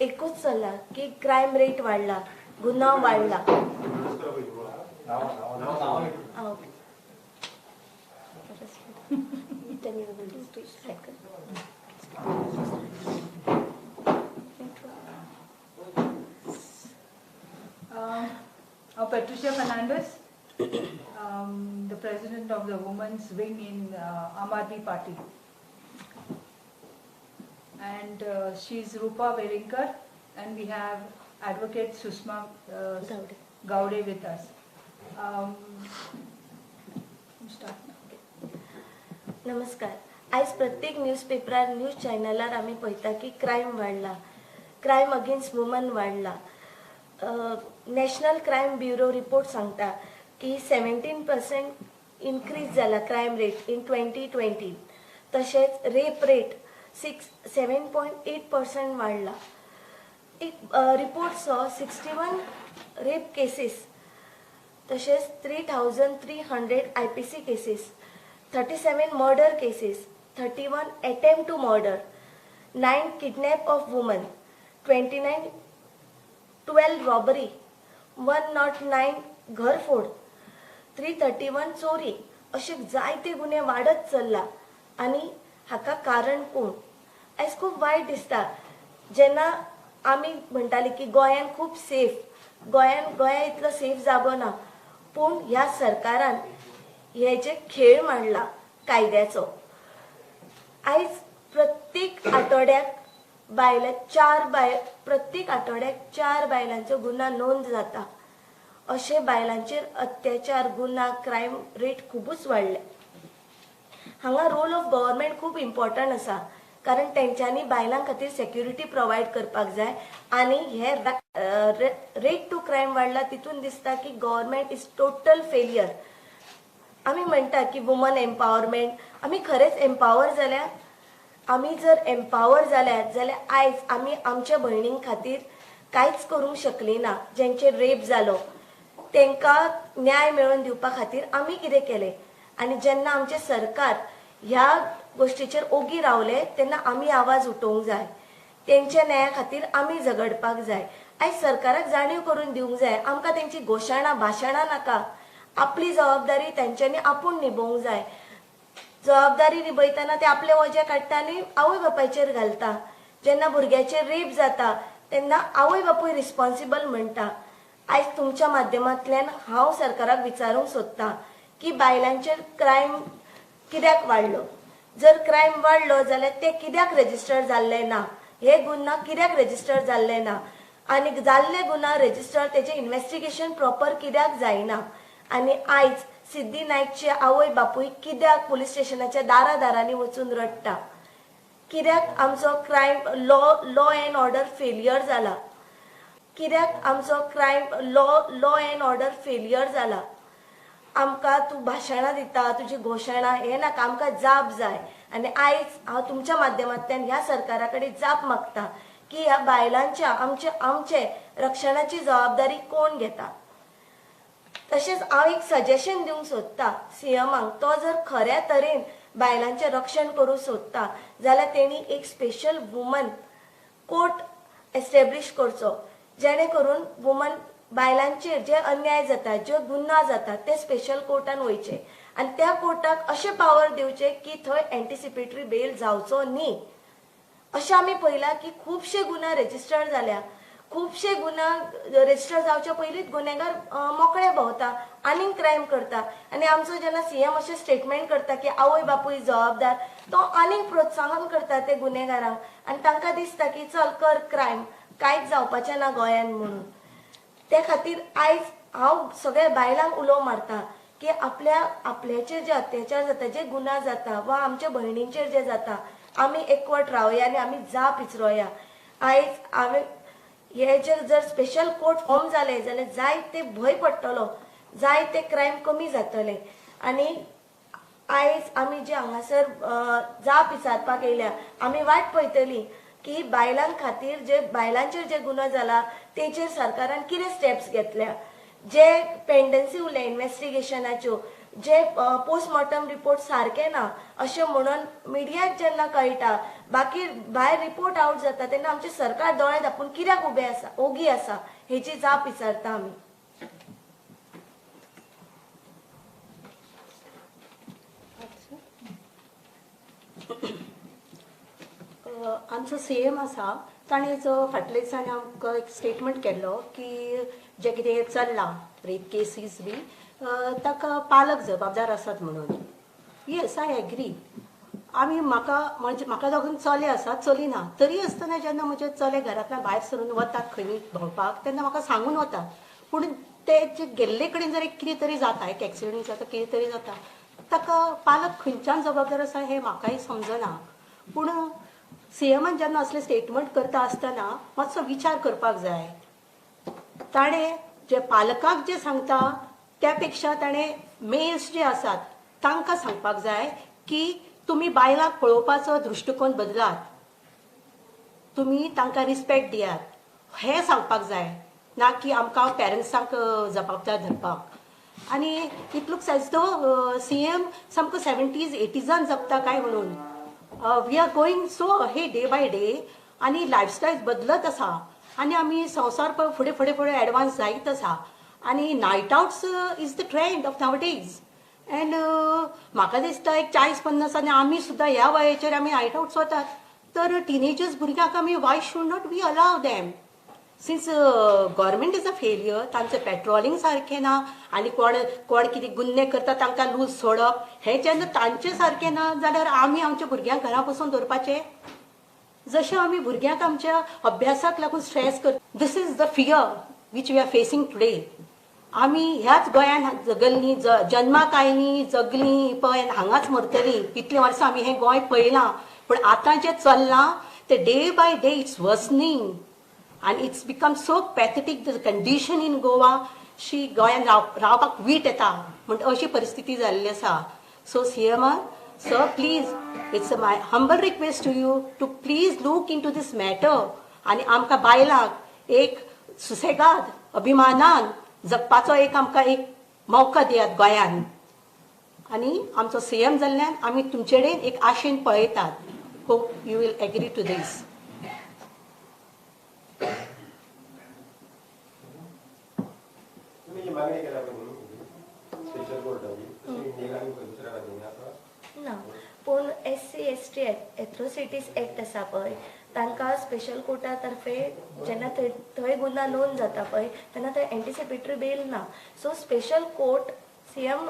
एकूच चल्ला की क्रायम रेट वाढला, गुन्हा वाढला. Patricia Fernandez, the president of the women's wing in Aam Aadmi Party. And she's Rupa Verinkar, and we have advocate Susma Gaude with us. Start now. नमस्कार. आज प्रत्येक न्यूजपेपरार news चॅनलार आम्ही पळयता की क्रायम वाढला, क्रायम अगेन्स्ट वुमन वाढला. National crime bureau report सांगता की 17% इन्क्रीज जाला क्रायम रेट इन 2020. तसेच रेप रेट 7.8% वाढला. एक रिपोर्ट सो 61 रेप केसेस, तसेच 3,300 IPC cases, 37 murder cases, 31 attempt to murder, 9 kidnap of women, 29 12 robbery, 109 घरफोड, 331 चोरी, असे जायते गुन्हे वाढत चल्ला. आणि हाका कारण कोण? आज खूप वाईट दिसता जेन्ना आमी म्हणटाली की गोंयान खूप सेफ, गोंया इतलो सेफ जागो ना, पूण ह्या सरकारान हे जे खेळ मांडला कायद्याचो. आज प्रत्येक आठवड्याक प्रत्येक आठवड्याक 4 बायलांचो गुन्हा नोंद जाता. अशे बायलांचेर अत्याचार, गुन्हा, क्रायम रेट खूपच वाढले. हांगा रोल ऑफ गव्हर्नमेंट खूप इम्पॉर्टंट आसा, कारण तेंच्यांनी बायलां खातीर सेक्युरिटी प्रोवाइड करपाक जाय. आणि हे रेट टू क्रायम वाढला तितून दिसता की गव्हर्नमेंट इज टोटल फेलियर. आम्ही म्हणटा की वुमन एम्पावरमेंट, आम्ही खरेच एम्पावर जाल्यार, आम्ही जर एम्पावर जाल्यार आयज आम्ही आमच्या भयणीं खातीर कांयच करूंक शकली ना. जेंचे रेप जालो तेंकां न्याय मेळोवन दिवपा खातीर आम्ही कितें केलें. आणि जेन्ना आमचे सरकार ह्या गोष्टीचेर ओगी रावले तेन्ना आम्ही आवाज उठोवंक जाय. तेंच्या न्याया खातीर आम्ही झगडपाक जाय. आयज सरकाराक जाणीव करून दिवंक जाय आमकां तेंची घोशणा भाशणां नाका. आपली जबाबदारी तेंच्यांनी आपूण निभोवंक जाय. जबाबदारी निभयतना ते आपले वजे काडटा आनी आवय बापायचेर घालता. जेन्ना भुरग्याचेर रेप जाता तेन्ना आवय बापूय रिस्पॉन्सिबल म्हणटा. आयज तुमच्या माध्यमांतल्यान हांव सरकाराक विचारूंक सोदतां की बायलांचेर क्रायम कित्याक वाडलो. जर क्रायम वाडलो जाल्यार ते कित्याक रजिस्टर जाल्ले ना, हे गुन्हा कित्याक रजिस्टर जाल्ले ना, आनी जाल्ले गुन्हा रजिस्टर तेचे इन्व्हेस्टिगेशन प्रॉपर कित्याक जायना. आणि आयज सिद्धी नाईकचे आवय बापूय कित्याक पुलीस स्टेशनाच्या दारांनी वचून रडटा. कित्याक आमचो crime law and order failure जाला. कित्याक आमचो crime law and order failure जाला. आमकां तूं भाशणां दिता, तुजी घोशणा हे नाका, आमकां जाप जाय. आनी आयज हांव तुमच्या माध्यमांतल्यान ह्या सरकारा कडेन जाप मागता की ह्या बायलांच्या आमचे रक्षणाची जबाबदारी कोण घेता. तशेंच हांव एक सजेशन दिवंक सोदता सीएमांक. तो जर खऱ्या तरेन बायलांचें रक्षण करूंक सोदता जाल्यार तेणी एक स्पेशल वुमन कोर्ट एस्टॅब्लिश करचो, जेणे करून वुमन बायलांचेर जे अन्याय जाता, जे गुन्हा जाता ते स्पेशल कोर्टान वयचे. आनी त्या कोर्टाक अशें पावर दिवचे की थंय एंटिसिपेटरी बेल जावचो न्ही. अशें आमी पळयलां की खुबशे गुन्हा रजिस्टर जाल्या. खुबशे गुन्हा रजिस्टर जावच्या पयलींच गुन्हेगार मोकळे भोंवता, आनीक क्रायम करता. आनी आमचो जेन्ना सीएम अशें स्टेटमेंट करता की आवय बापूय जबाबदार, तो आनीक प्रोत्साहन करता ते गुन्हेगारांक. आनी तांकां दिसता की चल कर क्रायम, कांयच जावपाचें ना गोंयान म्हणून. ते खातीर आयज हांव सगळ्या बायलांक उलो मारता की आपल्याचेर जे अत्याचार जाता, जे गुन्हा जाता, वा आमच्या भयणींचेर जे जाता, आमी एकवट रावया आनी आमी जाप विचरोया. आयज हांवें हे जर स्पेशल कोर्ट फॉर्म जाले जाल्यार जायते भंय पडटलो, जायते क्रायम कमी जातले. आनी आयज आमी जे हांगासर जाप विचारपाक येयल्या, आमी वाट पळयतली की बायलां खातीर जे बायलांचेर जे गुन्हा जाला तेचेर सरकारान कितें स्टेप्स घेतल्या. जे पेंडन्सी उरल्या इन्व्हेस्टिगेशनाच्यो, जे पोस्टमॉर्टम रिपोर्ट सारखे ना अशें म्हणून मिडियाक जेन्ना कळटा बाकी भायर रिपोर्ट आउट जाता तेन्ना आमचे सरकार दोळे धापून कित्याक उबे आसा ओगी आसा हेची जाप विचारता आमी. आमचो CM आसा ताणें जो फाटल्या दिसांनी आमकां एक स्टेटमेंट केल्लो की जे कितें चल्लां रेप केसीस बी ताका पालक जबाबदार आसात म्हणून. Yes I agree. आमी म्हाका दोगांक चले आसात चली ना तरी आसतना जेन्ना म्हजे चले घरांतल्यान भायर सरून वतात खंय भोंवपाक तेन्ना म्हाका सांगून वतात पूण ते जे गेल्ले कडेन जर कितें तरी जाता एक एक्सिडेंट जाता कितें तरी जाता ताका पालक खंयच्यान जबाबदार आसा हें म्हाकाय समजना. पूण CMन जेन्ना असले स्टेटमेंट करता आसतना मातसो विचार करपाक जाय. ताणें जे पालकाक जे सांगता त्या पेक्षा ताणें मेल्स जे आसात तांकां सांगपाक जाय की तुमी बायलांक पळोवपाचो दृश्टिकोन बदलात, तुमी तांकां रिस्पेक्ट दियात हें सांगपाक जाय ना की आमकां पेरंट्सांक जबाबदार धरपाक. आनी it looks as though CM सामको 70s 80s जगता काय म्हणून. We are going so ahead day by day आनी लायफस्टायल बदलत आसा आनी आमी संवसार फुडें फुडें फुडें एडवान्स जायत आसा आनी night outs is the trend of nowadays. And म्हाका दिसता एक 40-50 आनी आमी सुद्दां ह्या वयाचेर आमी नायट आउट्स वतात तर टिनेजर्स भुरग्यांक आमी why should not we allow them since government is a failure. तांचें पेट्रोलिंग सारकें ना आनी कोण कितें गुन्हे करता तांकां लूज सोडप हें जेन्ना तांचें सारकें ना जाल्यार आमी आमच्या भुरग्यांक घरा बसून दवरपाचें. जशें आमी भुरग्यांक आमच्या अभ्यासाक लागून स्ट्रेस करता this is the fear which we are facing today. आमी ह्याच गोंयान जगल्लीं जन्माक आयलीं जगलीं पळय हांगाच मरतलीं इतलीं वर्सां आमी हें गोंय पळयलां पूण आतां जें चल्लां तें day by day it's worsening and it's become so pathetic the condition in Goa शी गोंयान रावपाक वीट येता म्हणजे अशी परिस्थिती जाल्ली आसा. So CM sir please it's my humble request to you to please look into this matter आनी आमकां बायलांक एक सुसेगाद अभिमानान जगपाचो एक आमकां एक मौका दियात गोंयान. आनी आमचो CM जाल्ल्यान आमी तुमचे कडेन एक आशेन पळयतात. Hope you will agree to this. ना पूण SC ST एट्रोसिटीज एक्ट आसा पळय तांकां स्पेशल कोर्टा तर्फे जेन्ना थंय गुन्हा नोंद जाता पळय तेन्ना थंय एंटिसिपेटरी बेल ना. So special court CM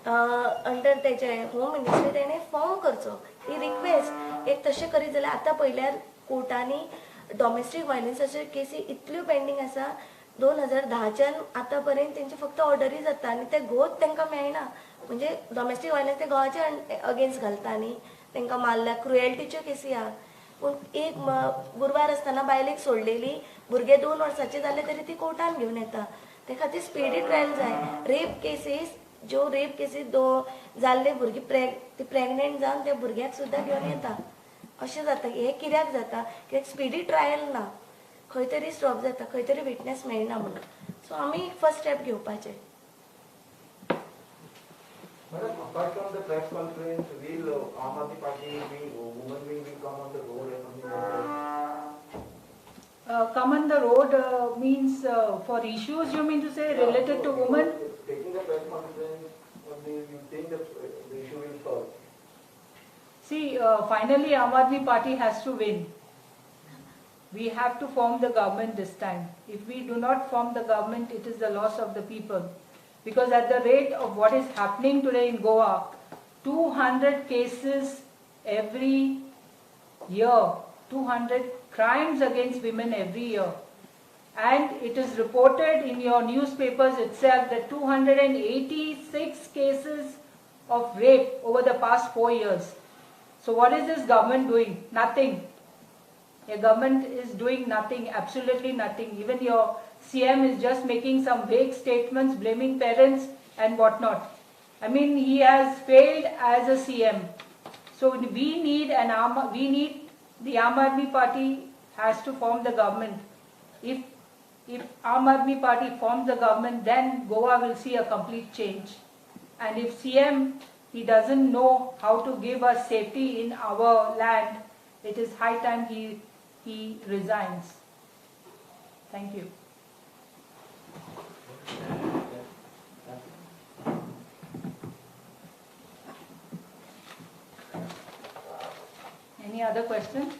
under तेजे होम मिनिस्ट्री तेणें फॉर्म करचो ही रिक्वेस्ट. एक तशें करीत जाल्यार आतां पयल्यार कोर्टांनी डॉमेस्टीक वायलन्साच्यो केसी इतल्यो पेंडींग आसा 2010च्यान आतां पर्यंत तेंचे फक्त ऑर्डरी जाता आनी ते घोत तांकां मेळना. म्हणजे डॉमेस्टीक वायलन्स ते गोवाच्या अगेन्स्ट घालता न्ही तांकां मारल्या क्रुएल्टीच्यो केसी आहा. पूण एक गुरवार आसतना बायलेक सोडलेली भुरगे 2 वर्सांचे जाले तरी ती कोर्टान घेवन येता. ते खातीर स्पिडी ट्रायल जाय. रेप केसीस ज्यो रेप केसीस जाल्ले भुरगीं ती प्रेग्नेंट जावन त्या भुरग्याक सुद्दां घेवन येता. अशें जाता हें कित्याक जाता कित्याक स्पिडी ट्रायल ना खंय तरी स्टॉप जाता खंय तरी विटनेस मेळना म्हणून. सो आमी फर्स्ट स्टेप घेवपाचें. Madam, apart from the press conference, will Aam Aadmi Party women will come on the road and something like that? Come on the road means for issues you mean to say related to women? Taking the press conference, you think the issue will solve? See, finally Aam Aadmi Party has to win. We have to form the government this time. If we do not form the government, it is the loss of the people. Because at the rate of what is happening today in Goa, 200 cases every year, 200 crimes against women every year. And it is reported in your newspapers itself that 286 cases of rape over the past 4 years. So what is this government doing? Nothing. Your government is doing nothing, absolutely nothing. Even your CM is just making some vague statements, blaming parents and whatnot. I mean, he has failed as a CM. So we need the Aam Aadmi Party has to form the government. If Aam Aadmi Party forms the government, then Goa will see a complete change. And if CM, he doesn't know how to give us safety in our land, it is high time he resigns. Thank you. Any other question?